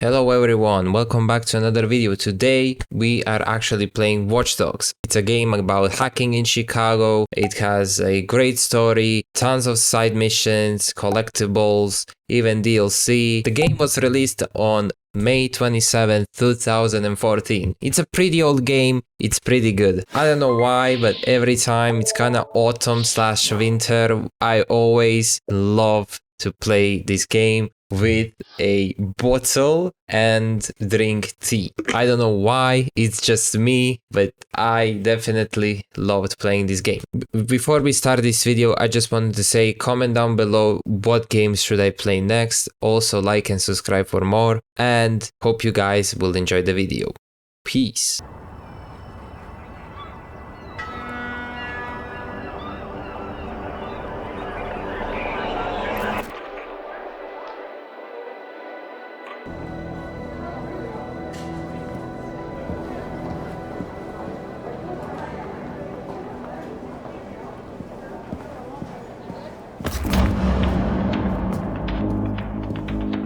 Hello everyone, welcome back to another video. Today we are actually playing Watch Dogs. It's a game about hacking in Chicago. It has a great story, tons of side missions, collectibles, even DLC. The game was released on May 27, 2014. It's a pretty old game, it's pretty good. I don't know why, but every time it's kinda autumn/winter, I always love to play this game with a bottle and drink tea. I don't know why, it's just me, but I definitely loved playing this game. Before we start this video, I just wanted to say, comment down below what games should I play next. Also like and subscribe for more, and hope you guys will enjoy the video. Peace.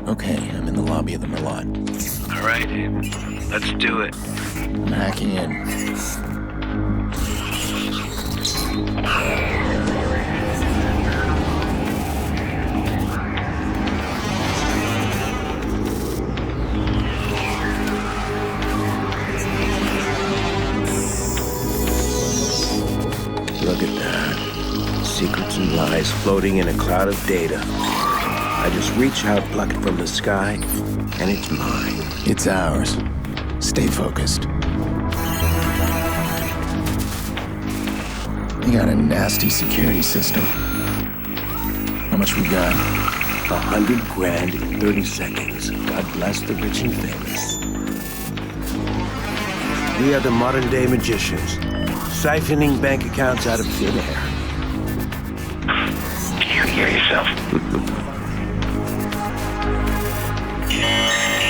Okay, I'm in the lobby of the Merlot. All right, let's do it. I'm hacking in. Look at that. Secrets and lies floating in a cloud of data. I just reach out, pluck it from the sky, and it's mine. It's ours. Stay focused. We got a nasty security system. How much we got? 100 grand in 30 seconds. God bless the rich and famous. We are the modern day magicians, siphoning bank accounts out of thin air. Can you hear yourself?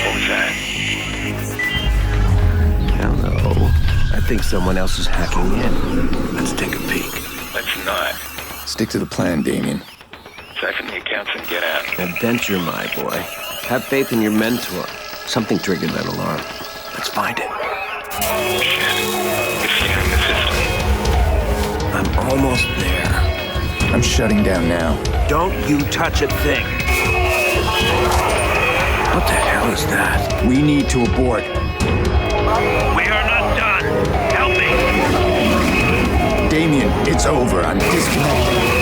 What was that? Hello. I think someone else is hacking in. Let's take a peek. Let's not. Stick to the plan, Damien. Siphon the accounts and get out. Adventure, my boy. Have faith in your mentor. Something triggered that alarm. Let's find it. Shit. It's scanning the system. I'm almost there. I'm shutting down now. Don't you touch a thing. What the hell is that? We need to abort. We are not done. Help me. Damien, it's over. I'm disconnected.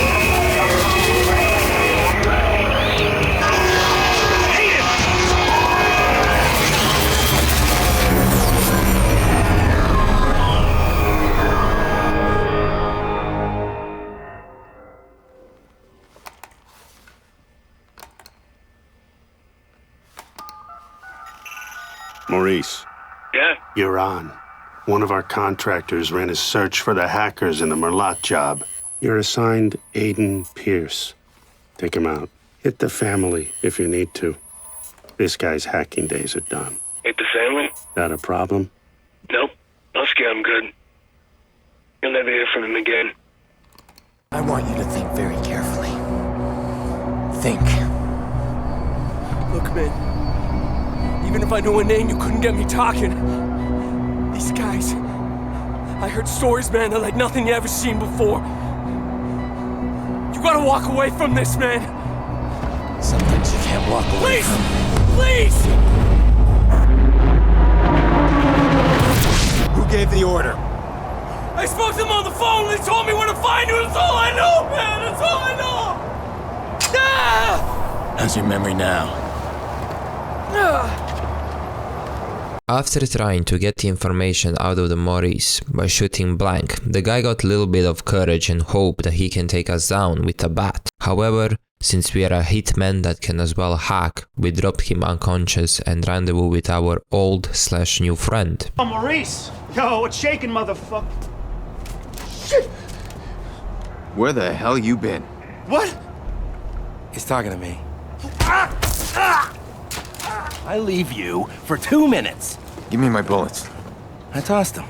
Maurice. Yeah? You're on. One of our contractors ran a search for the hackers in the Merlot job. You're assigned Aiden Pearce. Take him out. Hit the family if you need to. This guy's hacking days are done. Hit the family? Got a problem? Nope. Husky, I'm good. You'll never hear from him again. I want you to think very carefully. Think. Look, man. Even if I knew a name, you couldn't get me talking. These guys... I heard stories, man, that like nothing you ever seen before. You gotta walk away from this, man. Some things you can't walk away Please! from. Please! Who gave the order? I spoke to them on the phone and they told me where to find you. That's all I know, man! That's all I know! Ah! How's your memory now? Ah! After trying to get the information out of the Maurice by shooting blank, the guy got a little bit of courage and hope that he can take us down with a bat. However, since we are a hitman that can as well hack, we dropped him unconscious and rendezvous with our old/new friend. Oh, Maurice! Yo, what's shaking, motherfucker? Shit! Where the hell you been? What? He's talking to me. I leave you for 2 minutes. Give me my bullets. I tossed them.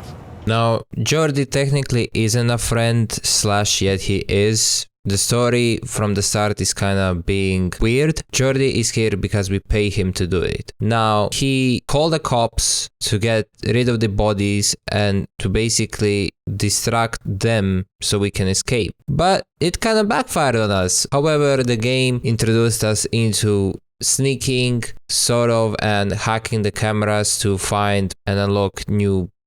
Now, Jordi technically isn't a friend / yet he is, The story from the start is kind of being weird. Jordi is here because we pay him to do it. Now, he called the cops to get rid of the bodies and to basically distract them so we can escape. But it kind of backfired on us. However, the game introduced us into sneaking, sort of, and hacking the cameras to find and unlock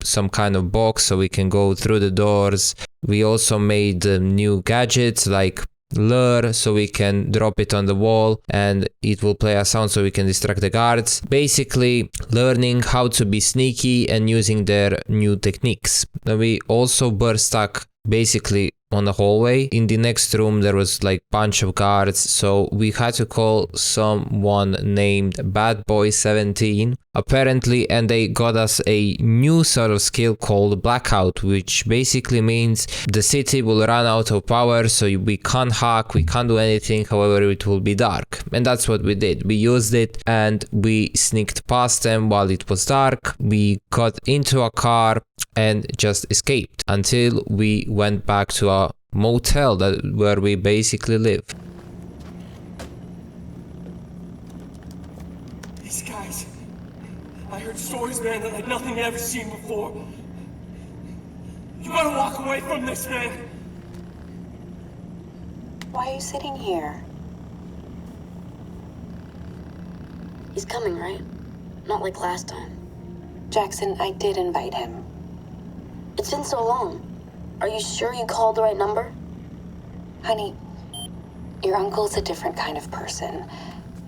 some kind of box so we can go through the doors. We also made new gadgets like lure so we can drop it on the wall and it will play a sound so we can distract the guards. Basically learning how to be sneaky and using their new techniques. Now we also were stuck basically on the hallway. In the next room there was like bunch of guards, so we had to call someone named Bad Boy 17 apparently, and they got us a new sort of skill called blackout, which basically means the city will run out of power, so we can't hack, we can't do anything, however it will be dark. And that's what we did. We used it and we sneaked past them while it was dark. We got into a car and just escaped until we went back to a motel where we basically live. These guys, I heard stories, man, that like nothing I've ever seen before. You gotta walk away from this, man. Why are you sitting here? He's coming, right? Not like last time. Jackson, I did invite him. It's been so long. Are you sure you called the right number? Honey, your uncle's a different kind of person.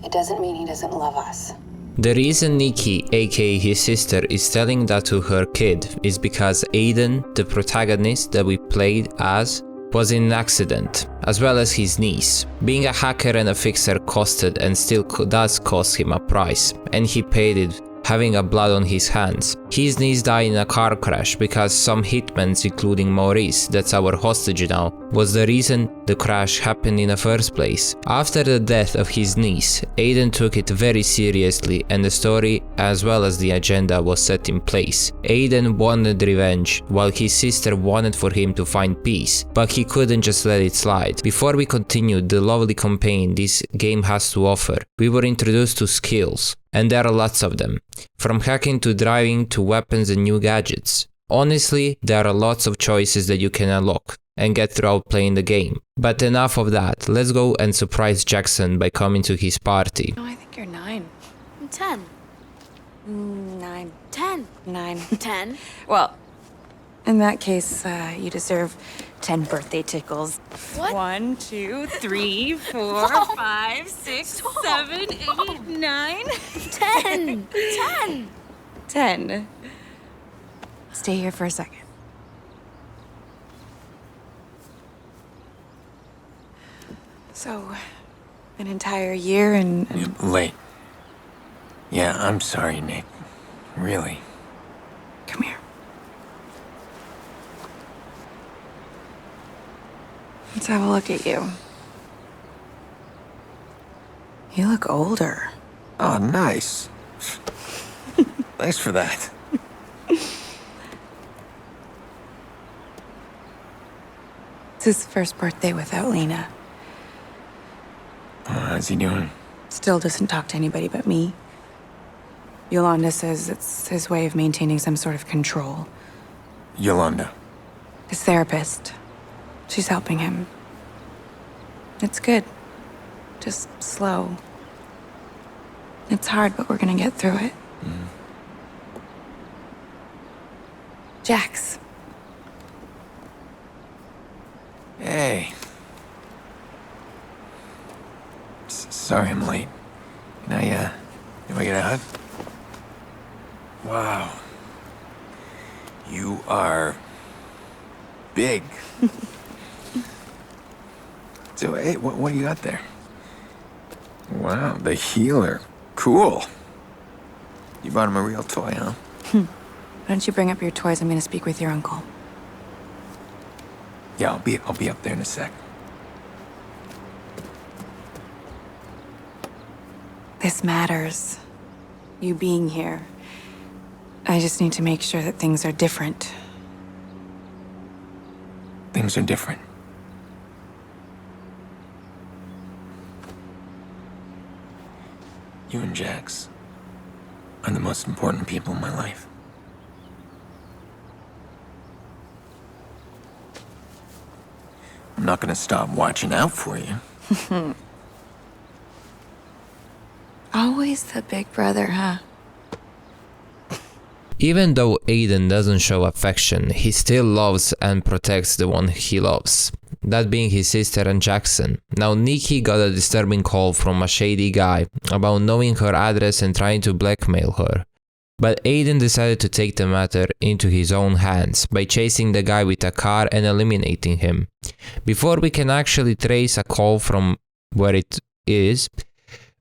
It doesn't mean he doesn't love us. The reason Nikki, aka his sister, is telling that to her kid is because Aiden, the protagonist that we played as, was in an accident, as well as his niece. Being a hacker and a fixer costed and still does cost him a price, and he paid it having a blood on his hands. His niece died in a car crash because some hitmen, including Maurice, that's our hostage now, was the reason the crash happened in the first place. After the death of his niece, Aiden took it very seriously and the story as well as the agenda was set in place. Aiden wanted revenge while his sister wanted for him to find peace, but he couldn't just let it slide. Before we continued the lovely campaign this game has to offer, we were introduced to skills. And there are lots of them, from hacking to driving to weapons and new gadgets. Honestly, there are lots of choices that you can unlock and get throughout playing the game. But enough of that, let's go and surprise Jackson by coming to his party. No, I think you're 9. I'm 10. 9. 10. 9. 10. Well, in that case, you deserve 10 birthday tickles. What? 1, 2, 3, 4, Whoa. 5, 6, Stop. 7, 8, 9. 10. 10. 10. Stay here for a second. So, an entire year and Late. Yeah, I'm sorry, Nick. Really. Come here. Let's have a look at you. You look older. Oh, nice. Thanks for that. It's his first birthday without Lena. How's he doing? Still doesn't talk to anybody but me. Yolanda says it's his way of maintaining some sort of control. Yolanda. His therapist. She's helping him. It's good. Just slow. It's hard, but we're gonna get through it. Jax. Hey. Sorry I'm late. Can I get a hug? Wow. You are big. So, hey, what do you got there? Wow, the healer. Cool. You bought him a real toy, huh? Why don't you bring up your toys? I'm gonna speak with your uncle. Yeah, I'll be up there in a sec. This matters. You being here. I just need to make sure that things are different. Things are different. You and Jax are the most important people in my life. I'm not gonna stop watching out for you. Always the big brother, huh? Even though Aiden doesn't show affection, he still loves and protects the one he loves, that being his sister and Jackson. Now Nikki got a disturbing call from a shady guy about knowing her address and trying to blackmail her. But Aiden decided to take the matter into his own hands by chasing the guy with a car and eliminating him. Before we can actually trace a call from where it is,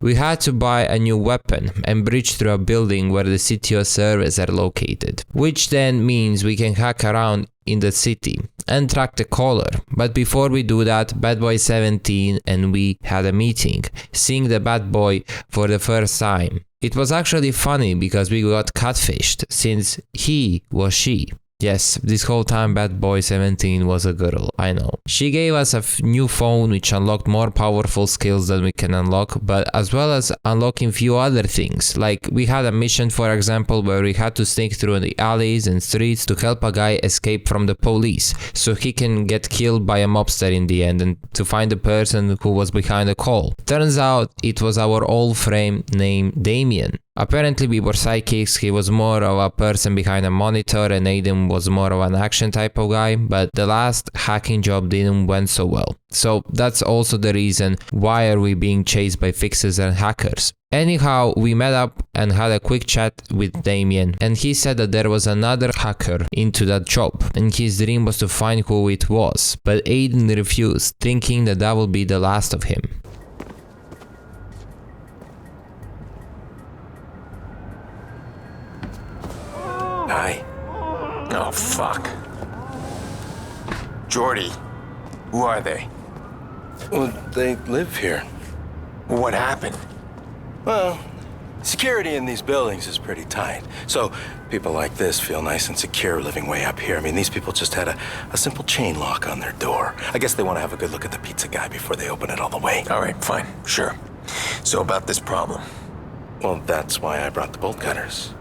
we had to buy a new weapon and breach through a building where the CTOS servers are located, which then means we can hack around in the city and track the caller. But before we do that, Bad Boy 17 and we had a meeting, seeing the bad boy for the first time. It was actually funny because we got catfished since he was she. Yes, this whole time Bad Boy 17 was a girl, I know. She gave us a new phone which unlocked more powerful skills that we can unlock, but as well as unlocking few other things. Like we had a mission, for example, where we had to sneak through the alleys and streets to help a guy escape from the police, so he can get killed by a mobster in the end and to find the person who was behind the call. Turns out it was our old friend named Damien. Apparently we were psychics, he was more of a person behind a monitor and Aiden was more of an action type of guy, but the last hacking job didn't went so well. So that's also the reason why are we being chased by fixers and hackers. Anyhow, we met up and had a quick chat with Damien and he said that there was another hacker into that job and his dream was to find who it was, but Aiden refused, thinking that that would be the last of him. Hi. Oh, fuck. Jordy. Who are they? Well, they live here. What happened? Well, security in these buildings is pretty tight. So people like this feel nice and secure living way up here. I mean, these people just had a simple chain lock on their door. I guess they want to have a good look at the pizza guy before they open it all the way. All right, fine, sure. So about this problem. Well, that's why I brought the bolt cutters.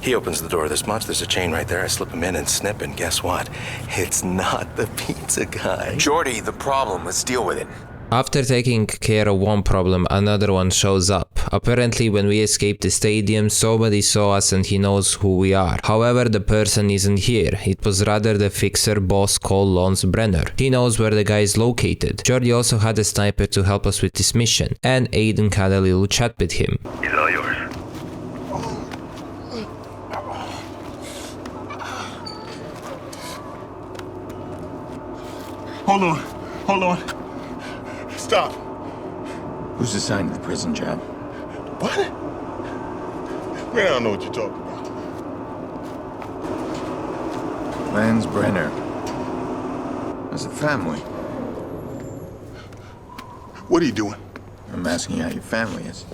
He opens the door this much, there's a chain right there, I slip him in and snip, and guess what? It's not the pizza guy. Jordy, the problem, let's deal with it. After taking care of one problem, another one shows up. Apparently when we escaped the stadium, somebody saw us and he knows who we are. However, the person isn't here. It was rather the fixer boss called Lance Brenner. He knows where the guy is located. Jordy also had a sniper to help us with this mission, and Aiden had a little chat with him. He's all yours. Hold on. Stop. Who's assigned to the prison job? What? Man, I don't know what you're talking about. Lance Brenner. As a family. What are you doing? I'm asking how your family is.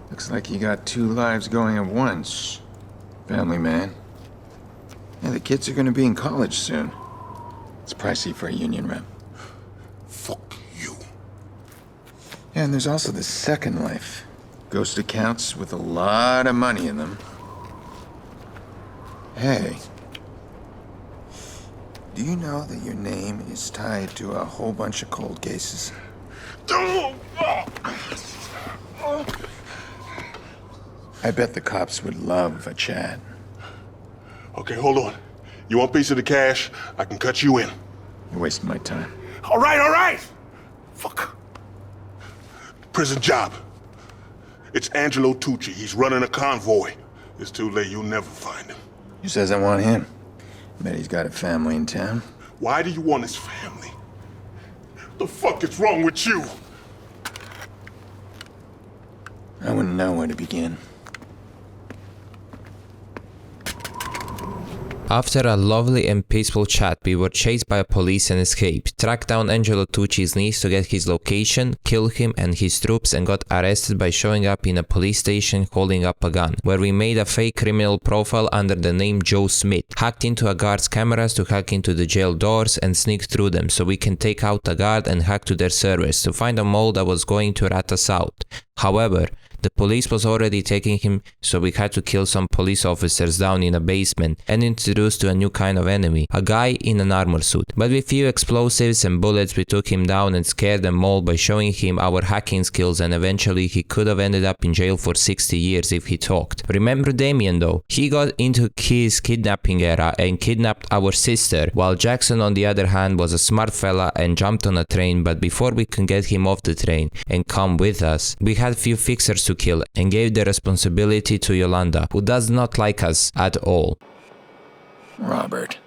Looks like you got two lives going at once. Family man. Yeah, the kids are gonna be in college soon. It's pricey for a union rep. Fuck you. Yeah, and there's also the second life. Ghost accounts with a lot of money in them. Hey. Do you know that your name is tied to a whole bunch of cold cases? I bet the cops would love a chat. Okay, hold on. You want a piece of the cash? I can cut you in. You're wasting my time. All right! Fuck. Prison job. It's Angelo Tucci. He's running a convoy. It's too late. You'll never find him. Who says I want him? Bet he's got a family in town. Why do you want his family? What the fuck is wrong with you? I wouldn't know where to begin. After a lovely and peaceful chat, we were chased by police and escaped, tracked down Angelo Tucci's niece to get his location, killed him and his troops, and got arrested by showing up in a police station holding up a gun, where we made a fake criminal profile under the name Joe Smith, hacked into a guard's cameras to hack into the jail doors and sneak through them so we can take out the guard and hack to their servers to find a mole that was going to rat us out. However, the police was already taking him, so we had to kill some police officers down in a basement and introduced to a new kind of enemy, a guy in an armor suit. But with few explosives and bullets we took him down and scared them all by showing him our hacking skills, and eventually he could have ended up in jail for 60 years if he talked. Remember Damien though? He got into his kidnapping era and kidnapped our sister, while Jackson on the other hand was a smart fella and jumped on a train, but before we could get him off the train and come with us, we had few fixers to kill and gave the responsibility to Yolanda, who does not like us at all. Robert,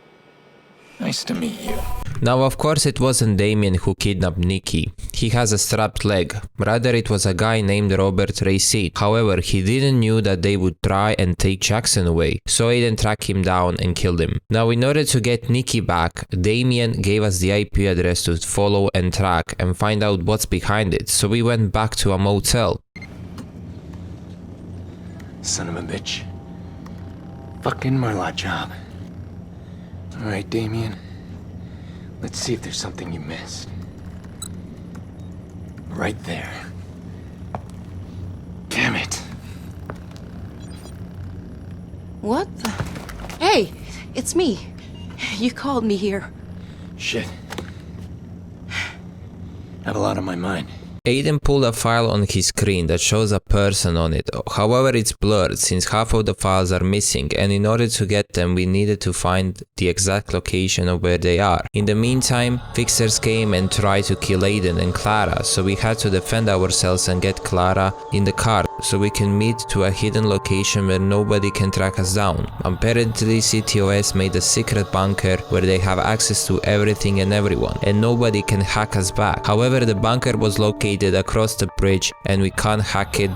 nice to meet you. Now of course it wasn't Damien who kidnapped Nikki. He has a strapped leg. Rather it was a guy named Robert Racine. However, he didn't knew that they would try and take Jackson away, so Aiden tracked him down and killed him. Now in order to get Nikki back, Damien gave us the IP address to follow and track and find out what's behind it, so we went back to a motel. Son of a bitch. Fucking Marlot job. Alright, Damien. Let's see if there's something you missed. Right there. Damn it. What the? Hey, it's me. You called me here. Shit. I have a lot on my mind. Aiden pulled a file on his screen that shows a person on it. However, it's blurred since half of the files are missing, and in order to get them we needed to find the exact location of where they are. In the meantime, fixers came and tried to kill Aiden and Clara, so we had to defend ourselves and get Clara in the car so we can meet to a hidden location where nobody can track us down. Apparently CTOS made a secret bunker where they have access to everything and everyone, and nobody can hack us back. However, the bunker was located across the bridge and we can't hack it,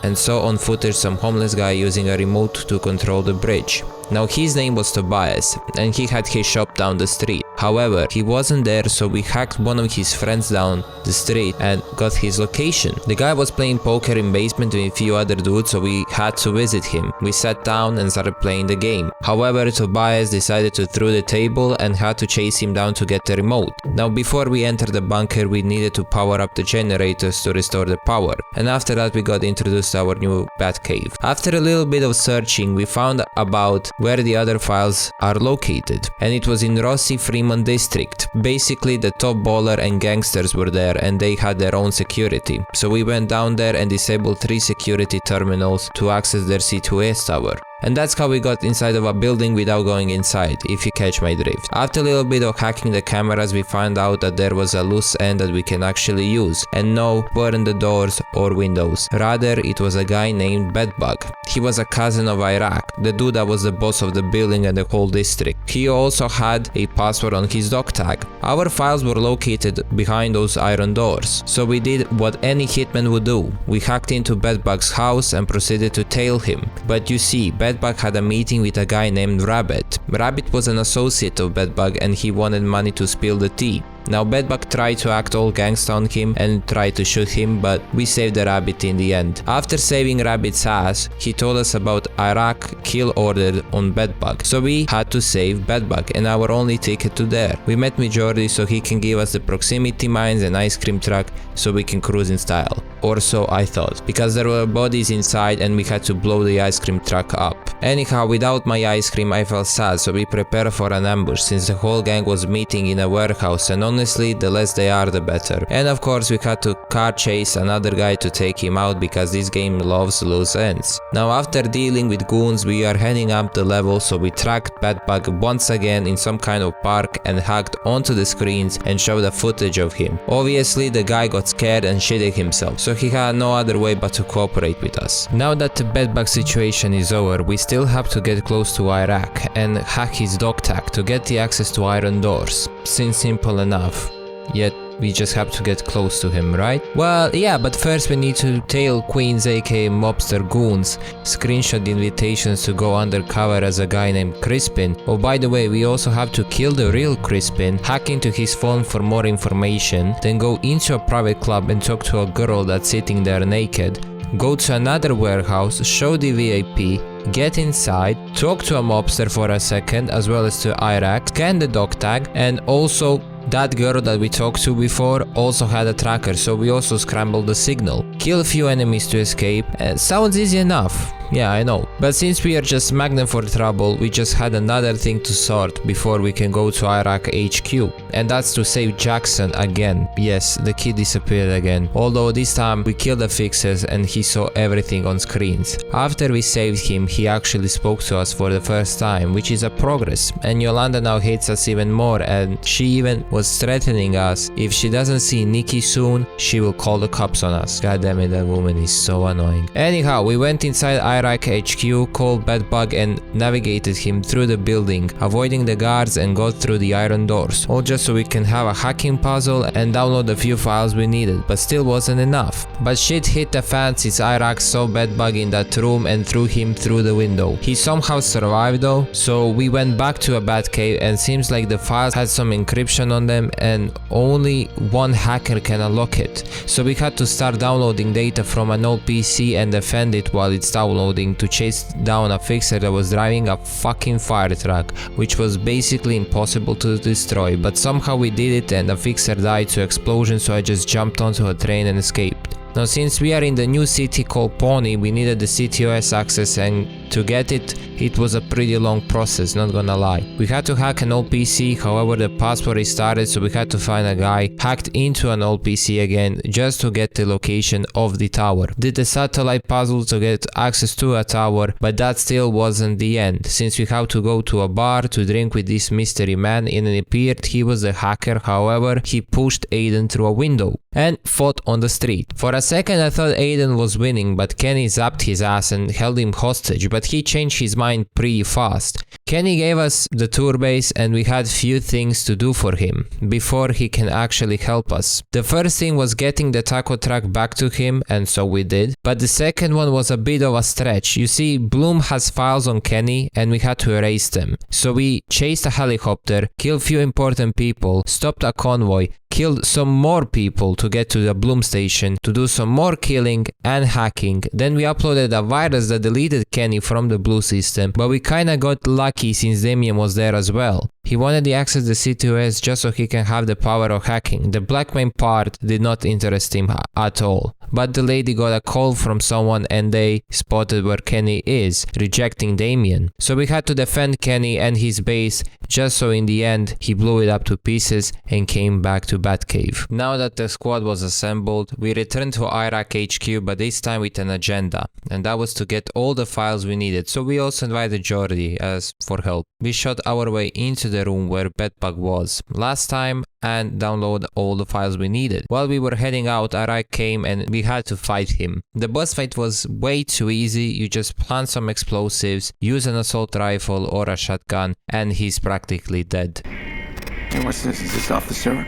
and saw on footage some homeless guy using a remote to control the bridge. Now his name was Tobias and he had his shop down the street. However, he wasn't there, so we hacked one of his friends down the street and got his location. The guy was playing poker in basement with a few other dudes, so we had to visit him. We sat down and started playing the game. However, Tobias decided to throw the table and had to chase him down to get the remote. Now before we entered the bunker we needed to power up the generators to restore the power, and after that we got introduced to our new Batcave. After a little bit of searching we found about where the other files are located, and it was in Rossi Fremont district. Basically the top baller and gangsters were there and they had their own security, so we went down there and disabled 3 security terminals to access their C2S tower. And that's how we got inside of a building without going inside, if you catch my drift. After a little bit of hacking the cameras, we found out that there was a loose end that we can actually use, and no, weren't the doors or windows. Rather, it was a guy named Bedbug. He was a cousin of Iraq, the dude that was the boss of the building and the whole district. He also had a password on his dog tag. Our files were located behind those iron doors, so we did what any hitman would do. We hacked into Bedbug's house and proceeded to tail him. But you see, Bedbug had a meeting with a guy named Rabbit. Rabbit was an associate of Bedbug and he wanted money to spill the tea. Now Bedbug tried to act all gangsta on him and tried to shoot him, but we saved the Rabbit in the end. After saving Rabbit's ass, he told us about Iraq kill order on Bedbug, so we had to save Bedbug and our only ticket to there. We met Majority so he can give us the proximity mines and ice cream truck so we can cruise in style. Or so I thought, because there were bodies inside and we had to blow the ice cream truck up. Anyhow, without my ice cream I felt sad, so we prepared for an ambush since the whole gang was meeting in a warehouse, and honestly the less they are the better. And of course we had to car chase another guy to take him out because this game loves loose ends. Now after dealing with goons we are heading up the level, so we tracked Bedbug once again in some kind of park and hacked onto the screens and showed the footage of him. Obviously the guy got scared and shitted himself, so he had no other way but to cooperate with us. Now that the Bedbug situation is over, we still have to get close to Iraq and hack his dog tag to get the access to iron doors. Seems simple enough, yet we just have to get close to him, right? Well, yeah, but first we need to tail Queens aka mobster goons, screenshot the invitations to go undercover as a guy named Crispin. Oh, by the way, we also have to kill the real Crispin, hack into his phone for more information, then go into a private club and talk to a girl that's sitting there naked, go to another warehouse, show the VIP, get inside, talk to a mobster for a second as well as to Iraq, scan the dog tag, and also That girl that we talked to before also had a tracker, so we also scrambled the signal. Kill a few enemies to escape, sounds easy enough. Yeah, I know. But since we are just magnet for trouble, we just had another thing to sort before we can go to Iraq HQ. And that's to save Jackson again. Yes, the kid disappeared again. Although this time we killed the fixers and he saw everything on screens. After we saved him, he actually spoke to us for the first time, which is a progress. And Yolanda now hates us even more, and she even was threatening us. If she doesn't see Nikki soon, she will call the cops on us. God damn it, that woman is so annoying. Anyhow, we went inside Iraq HQ, called Bedbug and navigated him through the building, avoiding the guards, and got through the iron doors. All just so we can have a hacking puzzle and download the few files we needed, but still wasn't enough. But shit hit the fan since Iraq saw Bedbug in that room and threw him through the window. He somehow survived though, so we went back to a Batcave, and seems like the files had some encryption on them and only one hacker can unlock it. So we had to start downloading data from an old PC and defend it while it's downloading to chase down a fixer that was driving a fucking fire truck, which was basically impossible to destroy, but somehow we did it and the fixer died to explosion, so I just jumped onto a train and escaped. Now since we are in the new city called Pawnee, we needed the CTOS access, and to get it, it was a pretty long process, not gonna lie. We had to hack an old PC, however the password restarted, so we had to find a guy, hacked into an old PC again just to get the location of the tower. Did the satellite puzzle to get access to a tower, but that still wasn't the end, since we had to go to a bar to drink with this mystery man, and it appeared he was the hacker. However, he pushed Aiden through a window and fought on the street. For a second I thought Aiden was winning, but Kenney zapped his ass and held him hostage, but he changed his mind pretty fast. Kenney gave us the tour base and we had few things to do for him before he can actually help us. The first thing was getting the taco truck back to him, and so we did, but the second one was a bit of a stretch. You see, Blume has files on Kenney and we had to erase them. So we chased a helicopter, killed few important people, stopped a convoy, killed some more people to get to the Blume station, to do some more killing and hacking. Then we uploaded a virus that deleted Kenney from the Blue system, but we kinda got lucky since Damien was there as well. He wanted the access to the CTOS just so he can have the power of hacking. The blackmail part did not interest him at all. But the lady got a call from someone and they spotted where Kenney is, rejecting Damien. So we had to defend Kenney and his base, just so in the end he blew it up to pieces and came back to Batcave. Now that the squad was assembled, we returned to Iraq HQ, but this time with an agenda, and that was to get all the files we needed. So we also invited Jordi as for help. We shot our way into the room where Bedbug was last time and download all the files we needed. While we were heading out, Iraq came and we had to fight him. The boss fight was way too easy. You just plant some explosives, use an assault rifle or a shotgun, and he's practically dead. Hey, what's this? Is this off the server?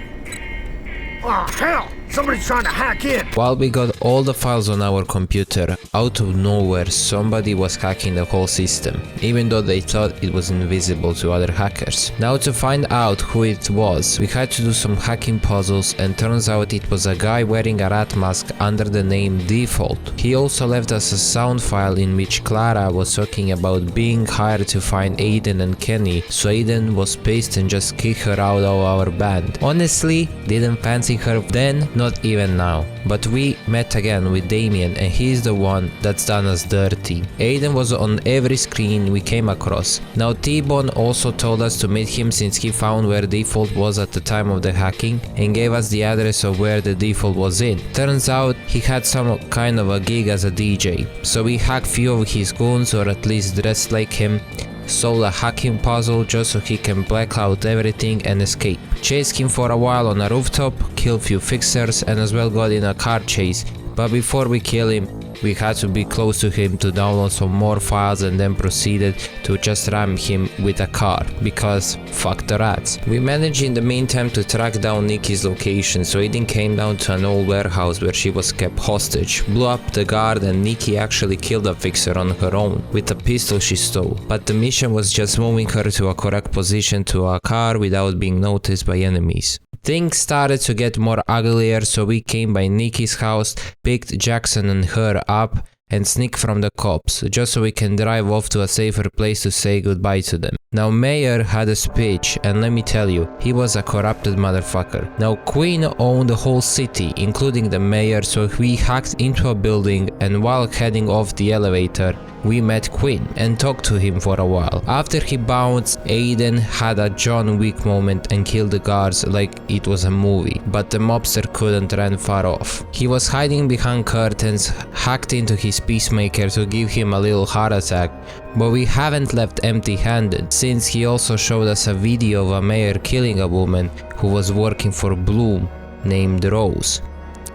Oh, hell! Somebody's trying to hack in! While we got all the files on our computer, out of nowhere somebody was hacking the whole system, even though they thought it was invisible to other hackers. Now to find out who it was, we had to do some hacking puzzles, and turns out it was a guy wearing a rat mask under the name Default. He also left us a sound file in which Clara was talking about being hired to find Aiden and Kenney, so Aiden was pissed and just kicked her out of our band. Honestly, didn't fancy her then, not even now. But we met again with Damien, and he's the one that's done us dirty. Aiden was on every screen we came across. Now T-Bone also told us to meet him since he found where Default was at the time of the hacking and gave us the address of where the Default was in. Turns out he had some kind of a gig as a DJ, so we hacked few of his goons, or at least dressed like him, solved a hacking puzzle just so he can black out everything and escape. Chased him for a while on a rooftop, killed few fixers, and as well got in a car chase. But before we kill him, we had to be close to him to download some more files, and then proceeded to just ram him with a car, because fuck the rats. We managed in the meantime to track down Nikki's location, so Aiden came down to an old warehouse where she was kept hostage, blew up the guard, and Nikki actually killed a fixer on her own with a pistol she stole. But the mission was just moving her to a correct position to a car without being noticed by enemies. Things started to get more uglier, so we came by Nikki's house, picked Jackson and her up, and sneak from the cops, just so we can drive off to a safer place to say goodbye to them. Now Mayor had a speech, and let me tell you, he was a corrupted motherfucker. Now Quinn owned the whole city, including the mayor, so we hacked into a building, and while heading off the elevator, we met Quinn and talked to him for a while. After he bounced, Aiden had a John Wick moment and killed the guards like it was a movie, but the mobster couldn't run far off. He was hiding behind curtains, hacked into his peacemaker to give him a little heart attack, but we haven't left empty-handed, since he also showed us a video of a mayor killing a woman who was working for Blume named Rose.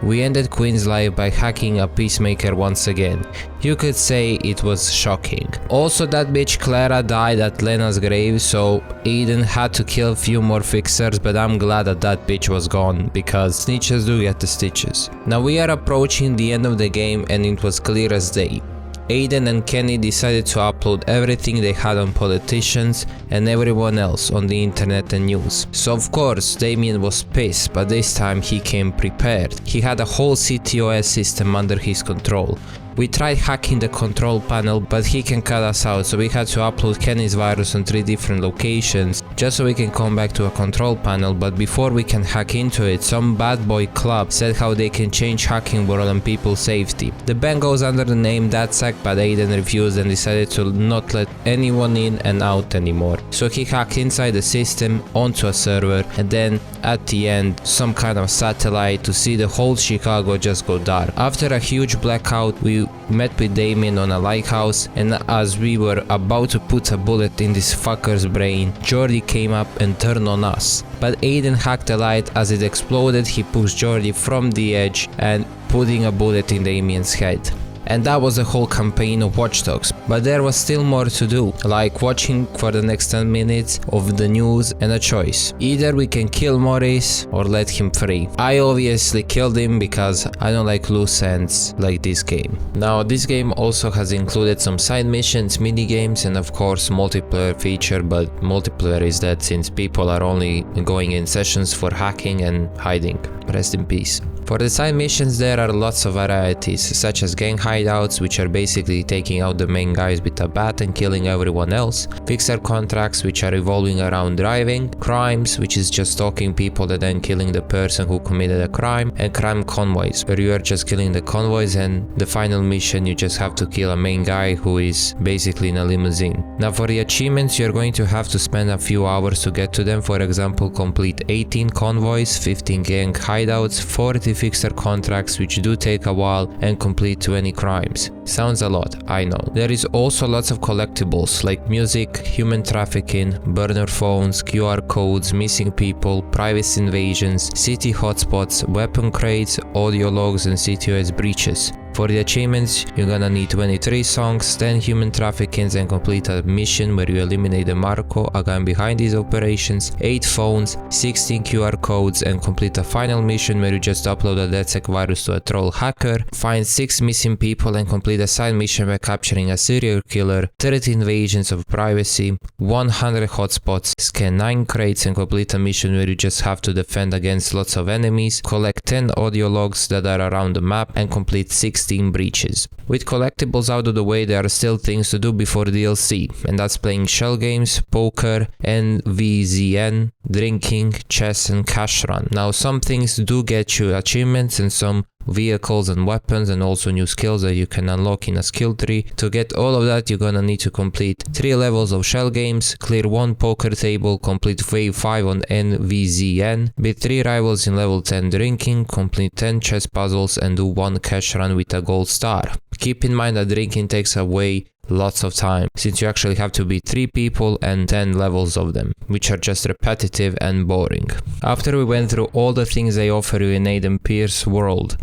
We ended Quinn's life by hacking a peacemaker once again. You could say it was shocking. Also, that bitch Clara died at Lena's grave, so Aiden had to kill a few more fixers, but I'm glad that that bitch was gone, because snitches do get the stitches. Now we are approaching the end of the game and it was clear as day. Aiden and Kenney decided to upload everything they had on politicians and everyone else on the internet and news. So of course Damien was pissed, but this time he came prepared. He had a whole CTOS system under his control. We tried hacking the control panel, but he can cut us out, so we had to upload Kenney's virus on 3 different locations, just so we can come back to a control panel. But before we can hack into it, some bad boy club said how they can change hacking world and people's safety. The ban goes under the name DatSac, but Aiden refused and decided to not let anyone in and out anymore. So he hacked inside the system onto a server, and then at the end some kind of satellite to see the whole Chicago just go dark. After a huge blackout, we met with Damien on a lighthouse, and as we were about to put a bullet in this fucker's brain, Jordi came up and turned on us. But Aiden hacked the light. As it exploded, he pushed Jordi from the edge and putting a bullet in Damien's head. And that was the whole campaign of Watch Dogs. But there was still more to do, like watching for the next 10 minutes of the news and a choice. Either we can kill Morris or let him free. I obviously killed him because I don't like loose ends like this game. Now this game also has included some side missions, mini games, and of course multiplayer feature, but multiplayer is dead since people are only going in sessions for hacking and hiding. Rest in peace. For the side missions there are lots of varieties, such as gang hideouts, which are basically taking out the main guys with a bat and killing everyone else, fixer contracts, which are revolving around driving, crimes, which is just stalking people and then killing the person who committed a crime, and crime convoys, where you are just killing the convoys, and the final mission you just have to kill a main guy who is basically in a limousine. Now for the achievements you're going to have to spend a few hours to get to them. For example, complete 18 convoys, 15 gang hideouts, 40 fixer contracts, which do take a while, and complete 20 crimes. Sounds a lot, I know. There is also lots of collectibles like music, human trafficking, burner phones, QR codes, missing people, privacy invasions, city hotspots, weapon crates, audio logs, and CTOS breaches. For the achievements, you're gonna need 23 songs, 10 human traffickings, and complete a mission where you eliminate the Marco, a gun behind these operations, 8 phones, 16 QR codes, and complete a final mission where you just upload a DatSec virus to a troll hacker, find 6 missing people, and complete a side mission by capturing a serial killer, 30 invasions of privacy, 100 hotspots, scan 9 crates, and complete a mission where you just have to defend against lots of enemies, collect 10 audio logs that are around the map, and complete 16 breaches. With collectibles out of the way, there are still things to do before DLC, and that's playing shell games, poker, NVZN, drinking, chess, and cash run. Now some things do get you achievements and some vehicles and weapons, and also new skills that you can unlock in a skill tree. To get all of that, you're gonna need to complete 3 levels of shell games, clear 1 poker table, complete wave 5 on NVZN, beat 3 rivals in level 10 drinking, complete 10 chess puzzles, and do 1 cash run with a gold star. Keep in mind that drinking takes away lots of time, since you actually have to beat 3 people and 10 levels of them, which are just repetitive and boring. After we went through all the things they offer you in Aiden Pierce world,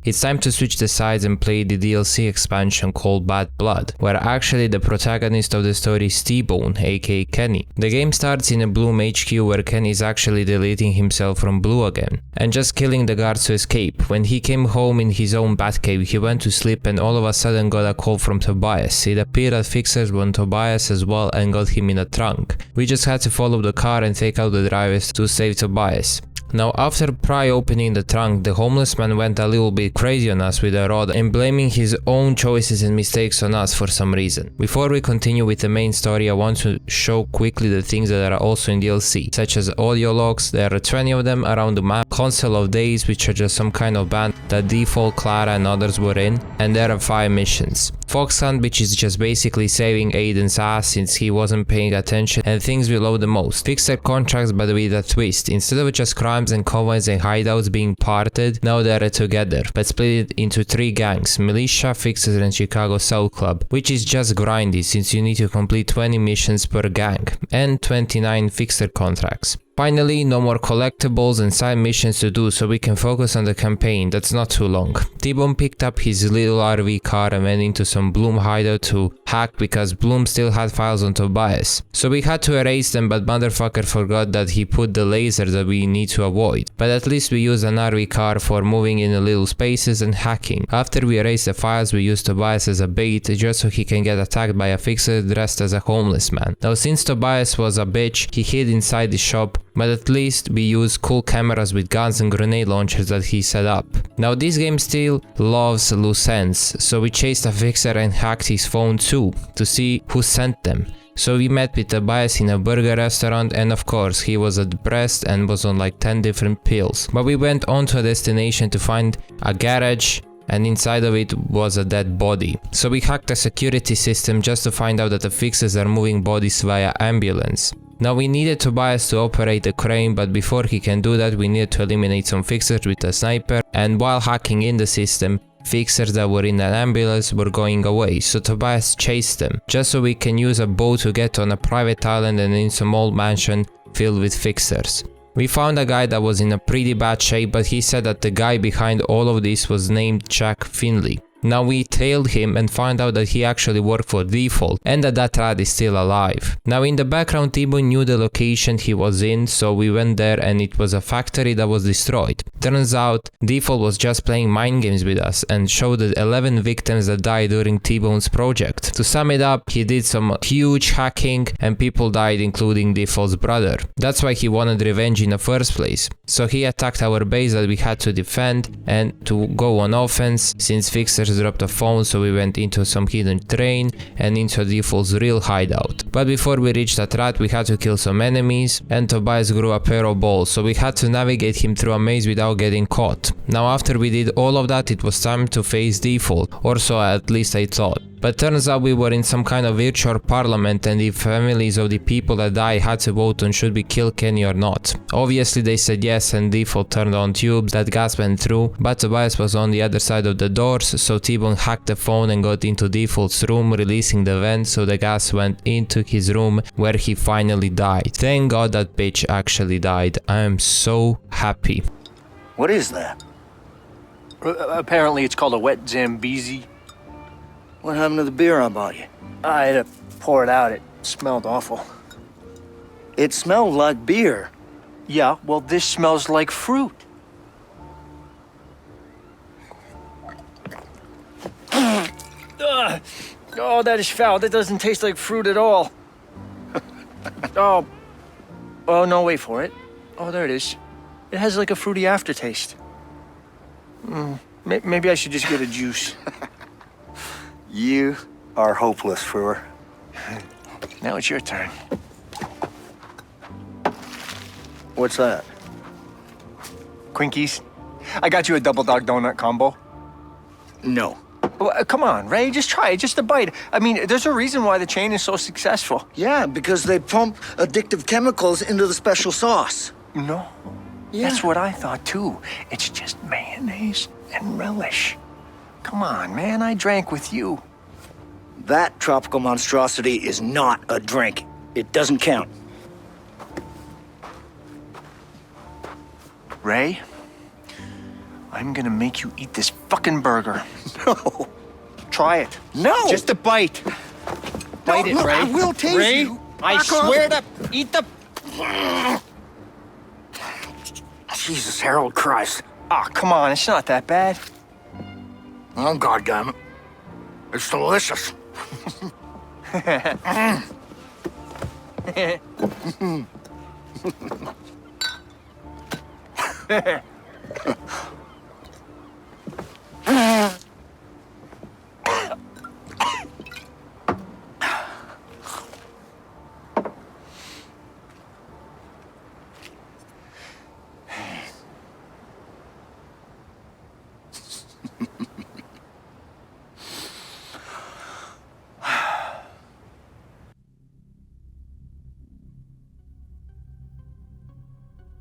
it's time to switch the sides and play the DLC expansion called Bad Blood, where actually the protagonist of the story is T-Bone, aka Kenney. The game starts in a Blume HQ where Kenney is actually deleting himself from Blue again, and just killing the guards to escape. When he came home in his own Batcave, he went to sleep and all of a sudden got a call from Tobias. It appeared that fixers were on Tobias as well and got him in a trunk. We just had to follow the car and take out the drivers to save Tobias. Now after pry opening the trunk, the homeless man went a little bit crazy on us with a rod and blaming his own choices and mistakes on us for some reason. Before we continue with the main story, I want to show quickly the things that are also in DLC, such as audio logs. There are 20 of them around the map, Council of Days, which are just some kind of band that Default, Clara and others were in, and there are 5 missions. Fox Hunt, which is just basically saving Aiden's ass since he wasn't paying attention, and things we love the most. Fixer contracts, but with a twist. Instead of just crimes and convoys and hideouts being parted, now they are together, but split into 3 gangs: Militia, Fixers and Chicago South Club, which is just grindy since you need to complete 20 missions per gang, and 29 Fixer contracts. Finally, no more collectibles and side missions to do, so we can focus on the campaign that's not too long. T-Bone picked up his little RV car and went into some Blume hideout to hack because Blume still had files on Tobias. So we had to erase them, but motherfucker forgot that he put the laser that we need to avoid. But at least we used an RV car for moving in the little spaces and hacking. After we erased the files, we used Tobias as a bait just so he can get attacked by a fixer dressed as a homeless man. Now since Tobias was a bitch, he hid inside the shop, but at least we used cool cameras with guns and grenade launchers that he set up. Now this game still loves loose ends, so we chased a fixer and hacked his phone too, to see who sent them. So we met with Tobias in a burger restaurant, and of course he was depressed and was on like 10 different pills. But we went on to a destination to find a garage, and inside of it was a dead body. So we hacked a security system just to find out that the fixers are moving bodies via ambulance. Now we needed Tobias to operate the crane, but before he can do that we needed to eliminate some fixers with a sniper, and while hacking in the system, fixers that were in an ambulance were going away, so Tobias chased them, just so we can use a boat to get on a private island and in some old mansion filled with fixers. We found a guy that was in a pretty bad shape, but he said that the guy behind all of this was named Jack Finley. Now we tailed him and found out that he actually worked for Default and that rat is still alive. Now in the background, T-Bone knew the location he was in, so we went there and it was a factory that was destroyed. Turns out Default was just playing mind games with us and showed the 11 victims that died during T-Bone's project. To sum it up, he did some huge hacking and people died, including Default's brother. That's why he wanted revenge in the first place. So he attacked our base that we had to defend and to go on offense since fixers dropped a phone, so we went into some hidden terrain and into Default's real hideout. But before we reached that rat, we had to kill some enemies, and Tobias grew a pair of balls, so we had to navigate him through a maze without getting caught. Now after we did all of that, it was time to face Default, or so at least I thought. But turns out we were in some kind of virtual parliament, and the families of the people that died had to vote on should we kill Kenney or not. Obviously they said yes, and Default turned on tubes that gas went through, but Tobias was on the other side of the doors, so T-Bone hacked the phone and got into Default's room, releasing the vent so the gas went into his room where he finally died. Thank God that bitch actually died. I am so happy. What is that? Apparently it's called a wet Zambezi. What happened to the beer I bought you? I had to pour it out. It smelled awful. It smelled like beer. Yeah, well, this smells like fruit. Oh, that is foul. That doesn't taste like fruit at all. Oh, no, wait for it. Oh, there it is. It has like a fruity aftertaste. Maybe I should just get a juice. You are hopeless, Frewer. Now it's your turn. What's that? Quinkies. I got you a double dog donut combo. No. Well, come on, Ray, just try it, just a bite. I mean, there's a reason why the chain is so successful. Yeah, because they pump addictive chemicals into the special sauce. No. Yeah. That's what I thought, too. It's just mayonnaise and relish. Come on, man, I drank with you. That tropical monstrosity is not a drink. It doesn't count. Ray, I'm gonna make you eat this fucking burger. No. Try it. No. Just a bite. Bite it, look, Ray. I will tase Ray, you. I Back swear off. to eat the... Jesus, Harold Christ. Ah, come on, it's not that bad. Oh, goddammit. It's delicious.